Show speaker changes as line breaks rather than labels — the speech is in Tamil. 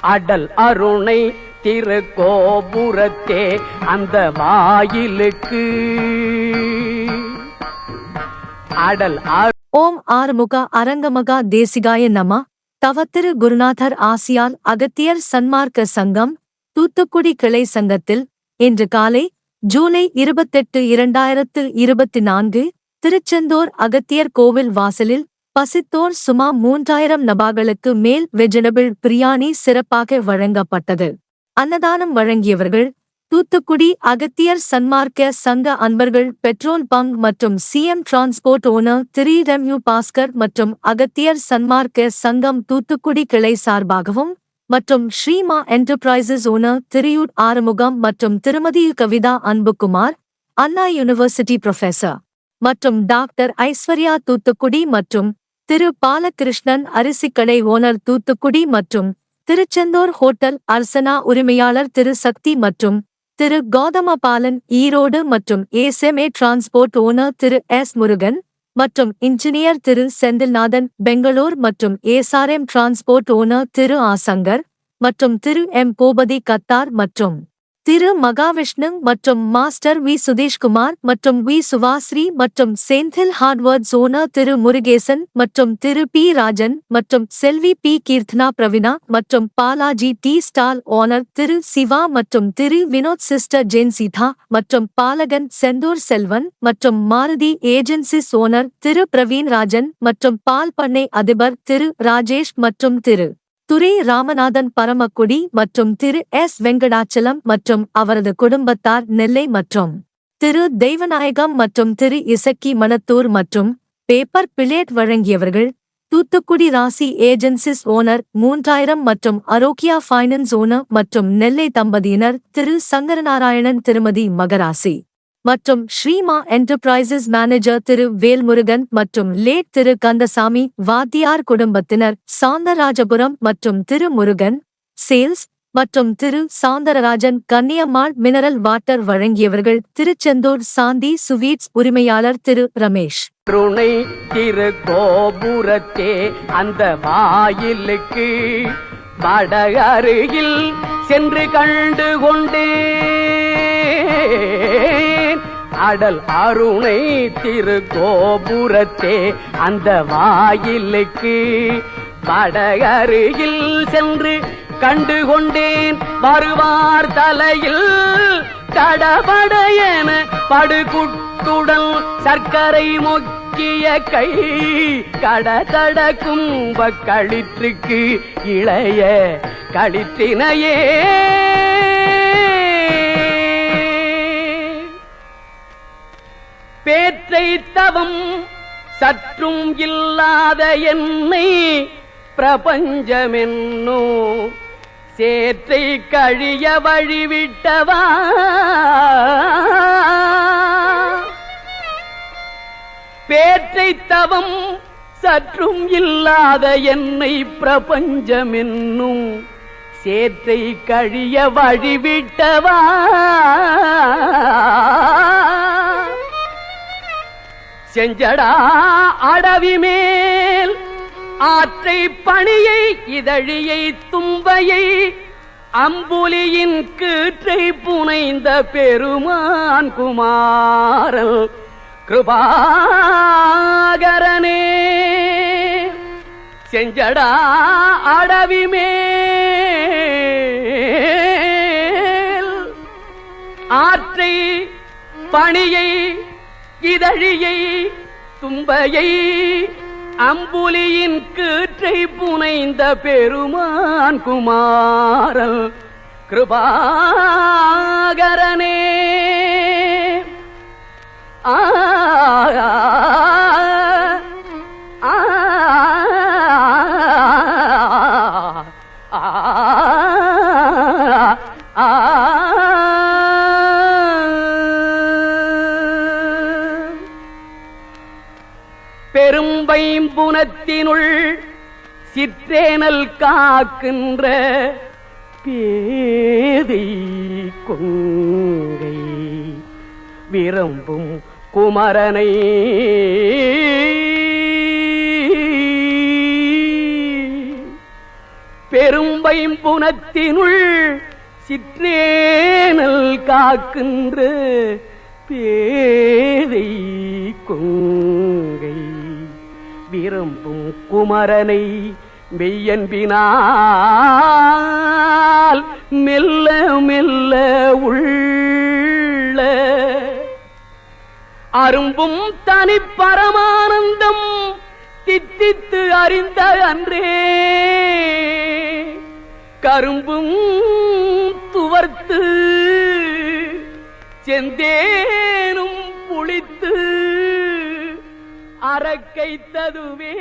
அடல் அருணை திருக்கோபுரத்தே அந்த வாயிலுக்கு அடல்
ஓம் ஆறுமுக அரங்கமகா தேசிகாய நம. தவத்திரு குருநாதர் ஆசியால் அகத்தியர் சன்மார்க்க சங்கம் தூத்துக்குடி கிளை சங்கத்தில் இன்று காலை ஜூலை 28, 2024 திருச்செந்தூர் அகத்தியர் கோவில் வாசலில் பசித்தோர் சுமா 3000 நபர்களுக்கு மேல் வெஜிடபிள் பிரியாணி சிறப்பாக வழங்கப்பட்டது. அன்னதானம் வழங்கியவர்கள் தூத்துக்குடி அகத்தியர் சன்மார்க்க சங்க அன்பர்கள், பெட்ரோல் பங்க் மற்றும் சிஎம் டிரான்ஸ்போர்ட் ஓனர் திரு ரெம்யூ பாஸ்கர் மற்றும் அகத்தியர் சன்மார்க்க சங்கம் தூத்துக்குடி கிளை சார்பாகவும் மற்றும் ஸ்ரீமா என்டர்பிரைசஸ் ஓனர் திரியூட் ஆறுமுகம் மற்றும் திருமதி கவிதா அன்புகுமார், அண்ணா யூனிவர்சிட்டி புரொஃபசர் மற்றும் டாக்டர் ஐஸ்வர்யா தூத்துக்குடி மற்றும் திரு பாலகிருஷ்ணன் அரிசிக்கடை ஓனர் தூத்துக்குடி மற்றும் திருச்செந்தூர் ஹோட்டல் அர்சனா உரிமையாளர் திரு சக்தி மற்றும் திரு கௌதமபாலன் ஈரோடு மற்றும் ஏஸ்எம்ஏ டிரான்ஸ்போர்ட் ஓனர் திரு எஸ் முருகன் மற்றும் இன்ஜினியர் திரு செந்தில்நாதன் பெங்களூர் மற்றும் ஏஸ்ஆர்எம் டிரான்ஸ்போர்ட் ஓனர் திரு ஆசங்கர் மற்றும் திரு எம் பூபதி கத்தார் மற்றும் திரு மகாவிஷ்ணு மற்றும் மாஸ்டர் வி சுதேஷ்குமார் மற்றும் வி சுவாஸ்ரீ மற்றும் செந்தில் ஹார்ட்வேர்ட்ஸ் ஓனர் திரு முருகேசன் மற்றும் திரு பி ராஜன் மற்றும் செல்வி பி கீர்த்தனா பிரவீனா மற்றும் பாலாஜி டீ ஸ்டால் ஓனர் திரு சிவா மற்றும் திரு வினோத் சிஸ்டர் ஜென் சீதா மற்றும் பாலகன் செந்தூர் செல்வன் மற்றும் மாருதி ஏஜென்சிஸ் ஓனர் திரு பிரவீன் ராஜன் மற்றும் பால் பண்ணை அதிபர் திரு ராஜேஷ் மற்றும் திரு துரை ராமநாதன் பரமக்குடி மற்றும் திரு எஸ் வெங்கடாச்சலம் மற்றும் அவரது குடும்பத்தார் நெல்லை மற்றும் திரு தெய்வநாயகம் மற்றும் திரு இசக்கி மணத்தூர் மற்றும் பேப்பர் பிளேட் வழங்கியவர்கள் தூத்துக்குடி ராசி ஏஜென்சிஸ் ஓனர் 3000 மற்றும் அரோக்கியா ஃபைனான்ஸ் ஓனர் மற்றும் நெல்லை தம்பதியினர் திரு சங்கரநாராயணன் திருமதி மகராசி மற்றும் ஸ்ரீமா என்டர்பிரைசஸ் மேனேஜர் திரு வேல்முருகன் மற்றும் லேட் திரு கந்தசாமி வாத்தியார் குடும்பத்தினர் சாந்தராஜபுரம் மற்றும் திரு முருகன் சேல்ஸ் மற்றும் திரு சாந்தரராஜன் கன்னியம்மாள் மினரல் வாட்டர் வழங்கியவர்கள் திருச்செந்தூர் சாந்தி சுவீட்ஸ் உரிமையாளர் திரு ரமேஷ்.
அருணை திருக்கோபுரத்தே அந்த வாயிலுக்கு வட அருகில் சென்று கண்டு கொண்டே அடல் அருணை திருக்கோபுரத்தே அந்த வாயிலுக்கு வட அருகில் சென்று கண்டு கொண்டேன். வருவார் தலையில் கடபடையன படுகுட்டுடன் சர்க்கரை மொக்கிய கை கடதட கும்ப களிற்றுக்கு இளைய களிற்றினையே பேற்றை தவம் சற்றும் இல்லாத என்னை பிரபஞ்சமென்னோ சேற்றை கழிய வழிவிட்டவா பேற்றை தவம் சற்றும் இல்லாத என்னை பிரபஞ்சமென்னும் சேற்றை கழிய வழிவிட்டவா செஞ்சடா அடவி மேல் ஆற்றை பணியை இதழியை தும்பையை அம்புலியின் கீற்றை புனைந்த பெருமான் குமாரல் கிருபாகரனே செஞ்சடா அடவி மேல் ஆற்றை பணியை இதழியை தும்பையை அம்புலியின் கீற்றை புனைந்த பெருமான் குமாரல் கிருபாகரனே ஆ பெரும்பைம்புனத்தினுள் சிற்றேனல் காக்கின்ற பேதை கொங்கை விரும்பும் குமரனை பெரும்பைம்புனத்தினுள் சிற்றேனல் காக்கின்ற பேதை கொங்கை விரும்பும் குமரனை மெய்யன்பினால் மெல்ல மெல்ல உள்ள அரும்பும் தனி பரமானந்தம் தித்தித்து அறிந்த அன்றே கரும்பும் துவர்த்து செந்தேனும் புளித்து அரக்கைத்ததுவே